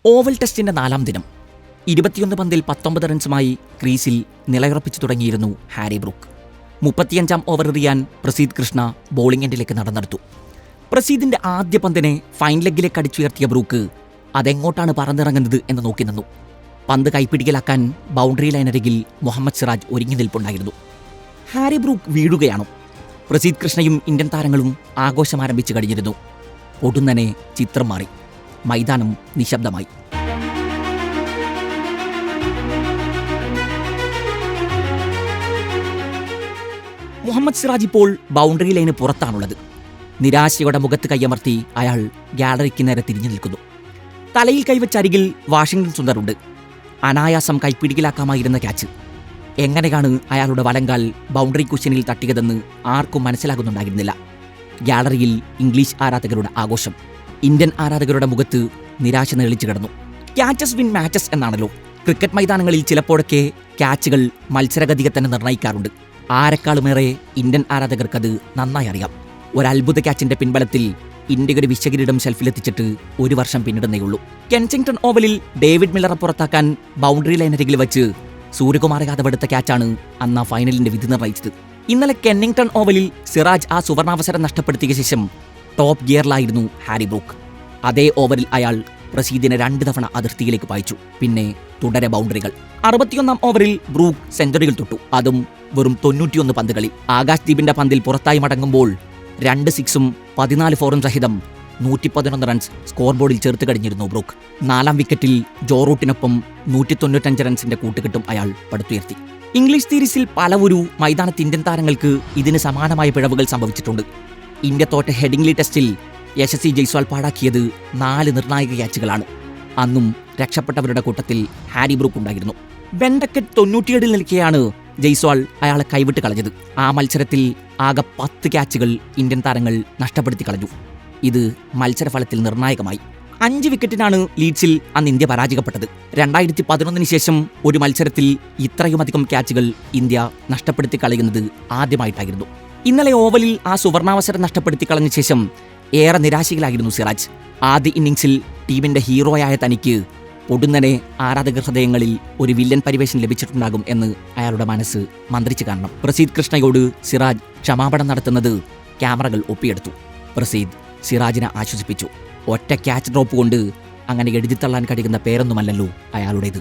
Oval ടെസ്റ്റിന്റെ 4-ാം ദിനം 21 പന്തിൽ 19 റൺസുമായി ക്രീസിൽ നിലയുറപ്പിച്ചു തുടങ്ങിയിരുന്നു ഹാരി ബ്രൂക്ക്. 35-ാം ഓവർ എറിയാൻ പ്രസീദ് കൃഷ്ണ ബോളിംഗ് എൻഡിലേക്ക് നടന്നെടുത്തു. പ്രസീദിന്റെ ആദ്യ പന്തിനെ ഫൈൻ ലെഗിലേക്ക് അടിച്ചുയർത്തിയ ബ്രൂക്ക് അതെങ്ങോട്ടാണ് പറന്നിറങ്ങുന്നത് എന്ന് നോക്കി നിന്നു. പന്ത് കൈപ്പിടിക്കലാക്കാൻ ബൗണ്ടറി ലൈനരികിൽ മുഹമ്മദ് സിറാജ് ഒരുങ്ങി നിൽപ്പുണ്ടായിരുന്നു. ഹാരി ബ്രൂക്ക് വീഴുകയാണോ? പ്രസീദ് കൃഷ്ണയും ഇന്ത്യൻ താരങ്ങളും ആഘോഷം ആരംഭിച്ചു കഴിഞ്ഞിരുന്നു. ഒടുന്നനെ ചിത്രം മാറി. മൈതാനം നിശബ്ദമായി. മുഹമ്മദ് സിറാജ് ഇപ്പോൾ ബൗണ്ടറി ലൈന് പുറത്താണുള്ളത്. നിരാശയുടെ മുഖത്ത് കയ്യമർത്തി അയാൾ ഗാലറിക്ക് നേരെ തിരിഞ്ഞു നിൽക്കുന്നു. തലയിൽ കൈവച്ച അരികിൽ വാഷിംഗ്ടൺ സുന്ദറുണ്ട്. അനായാസം കൈപ്പിടിക്കലാക്കാമായിരുന്ന ക്യാച്ച്. എങ്ങനെയാണ് അയാളുടെ വലങ്കാൽ ബൗണ്ടറി കുഷ്യനിൽ തട്ടിയതെന്ന് ആർക്കും മനസ്സിലാകുന്നുണ്ടായിരുന്നില്ല. ഗാലറിയിൽ ഇംഗ്ലീഷ് ആരാധകരുടെ ആഘോഷം. ഇന്ത്യൻ ആരാധകരുടെ മുഖത്ത് നിരാശ നേളിച്ചു കിടന്നു. ക്യാച്ചസ് വിൻ മാച്ചസ് എന്നാണല്ലോ. ക്രിക്കറ്റ് മൈതാനങ്ങളിൽ ചിലപ്പോഴൊക്കെ ക്യാച്ചുകൾ മത്സരഗതിയെ തന്നെ നിർണ്ണയിക്കാറുണ്ട്. ആരെക്കാളുമേറെ ഇന്ത്യൻ ആരാധകർക്കത് നന്നായി അറിയാം. ഒരത്ഭുത ക്യാച്ചിന്റെ പിൻബലത്തിൽ ഇന്ത്യയുടെ വിശ്വകിരീടം ഷെൽഫിലെത്തിച്ചിട്ട് 1 വർഷം പിന്നിടുന്നേയുള്ളൂ. കെൻസിംഗ്ടൺ ഓവലിൽ ഡേവിഡ് മില്ലറെ പുറത്താക്കാൻ ബൗണ്ടറി ലൈനരികിൽ വെച്ച് സൂര്യകുമാർ യാദവ് എടുത്ത ക്യാച്ചാണ് അന്ന് ഫൈനലിന്റെ വിധി നിർണ്ണയിച്ചത്. ഇന്നലെ കെന്നിംഗ്ടൺ ഓവലിൽ സിറാജ് ആ സുവർണാവസരം നഷ്ടപ്പെടുത്തിയ ശേഷം ടോപ്പ് ഗിയറിലായിരുന്നു ഹാരി ബ്രൂക്ക്. അതേ ഓവറിൽ അയാൾ പ്രസീദിനെ 2 തവണ അതിർത്തിയിലേക്ക് പായിച്ചു. പിന്നെ തുടരെ ബൗണ്ടറികൾ. 61-ാം ഓവറിൽ ബ്രൂക്ക് സെഞ്ചുറികൾ തൊട്ടു. അതും വെറും 91 പന്ത് കളി. ആകാശ് ദീപിന്റെ പന്തിൽ പുറത്തായി മടങ്ങുമ്പോൾ 2 സിക്സും 14 ഫോറും സഹിതം 111 റൺസ് സ്കോർ ബോർഡിൽ ചേർത്ത് കഴിഞ്ഞിരുന്നു ബ്രൂക്ക്. 4-ാം വിക്കറ്റിൽ ജോ റൂട്ടിനൊപ്പം 195 റൺസിന്റെ കൂട്ടുകെട്ടും അയാൾ പടുത്തുയർത്തി. ഇംഗ്ലീഷ് സീരീസിൽ പലവരു മൈതാനത്ത് ഇന്ത്യൻ താരങ്ങൾക്ക് ഇതിന് സമാനമായ പിഴവുകൾ സംഭവിച്ചിട്ടുണ്ട്. ഇന്ത്യ തോറ്റ ഹെഡിംഗ്ലി ടെസ്റ്റിൽ യശസ്വി ജയ്സ്വാൾ പാഴാക്കിയത് 4 നിർണായക ക്യാച്ചുകളാണ്. അന്നും രക്ഷപ്പെട്ടവരുടെ കൂട്ടത്തിൽ ഹാരി ബ്രൂക്ക് ഉണ്ടായിരുന്നു. ബെൻഡക്കറ്റ് 97 നിൽക്കെയാണ് ജയ്സ്വാൾ അയാളെ കൈവിട്ട് കളഞ്ഞത്. ആ മത്സരത്തിൽ ആകെ 10 ക്യാച്ചുകൾ ഇന്ത്യൻ താരങ്ങൾ നഷ്ടപ്പെടുത്തി കളഞ്ഞു. ഇത് മത്സരഫലത്തിൽ നിർണായകമായി. 5 വിക്കറ്റിനാണ് ലീഡ്സിൽ അന്ന് ഇന്ത്യ പരാജയപ്പെട്ടത്. 2011 ശേഷം ഒരു മത്സരത്തിൽ ഇത്രയുമധികം ക്യാച്ചുകൾ ഇന്ത്യ നഷ്ടപ്പെടുത്തി കളയുന്നത് ആദ്യമായിട്ടായിരുന്നു. ഇന്നലെ ഓവലിൽ ആ സുവർണാവസരം നഷ്ടപ്പെടുത്തി കളഞ്ഞ ശേഷം ഏറെ നിരാശയിലായിരുന്നു സിറാജ്. ആദ്യ ഇന്നിംഗ്സിൽ ടീമിന്റെ ഹീറോയായ തനിക്ക് പൊടുന്നനെ ആരാധക ഹൃദയങ്ങളിൽ ഒരു വില്ലൻ പരിവേഷം ലഭിച്ചിട്ടുണ്ടാകും എന്ന് അയാളുടെ മനസ്സ് മന്ത്രിച്ചു കാണണം. പ്രസീദ് കൃഷ്ണയോട് സിറാജ് ക്ഷമാപണം നടത്തുന്നത് ക്യാമറകൾ ഒപ്പിയെടുത്തു. പ്രസീദ് സിറാജിനെ ആശ്വസിപ്പിച്ചു. ഒറ്റ ക്യാച്ച് ഡ്രോപ്പ് കൊണ്ട് അങ്ങനെ എഴുതിത്തള്ളാൻ കഴിയുന്ന പേരൊന്നുമല്ലല്ലോ അയാളുടേത്.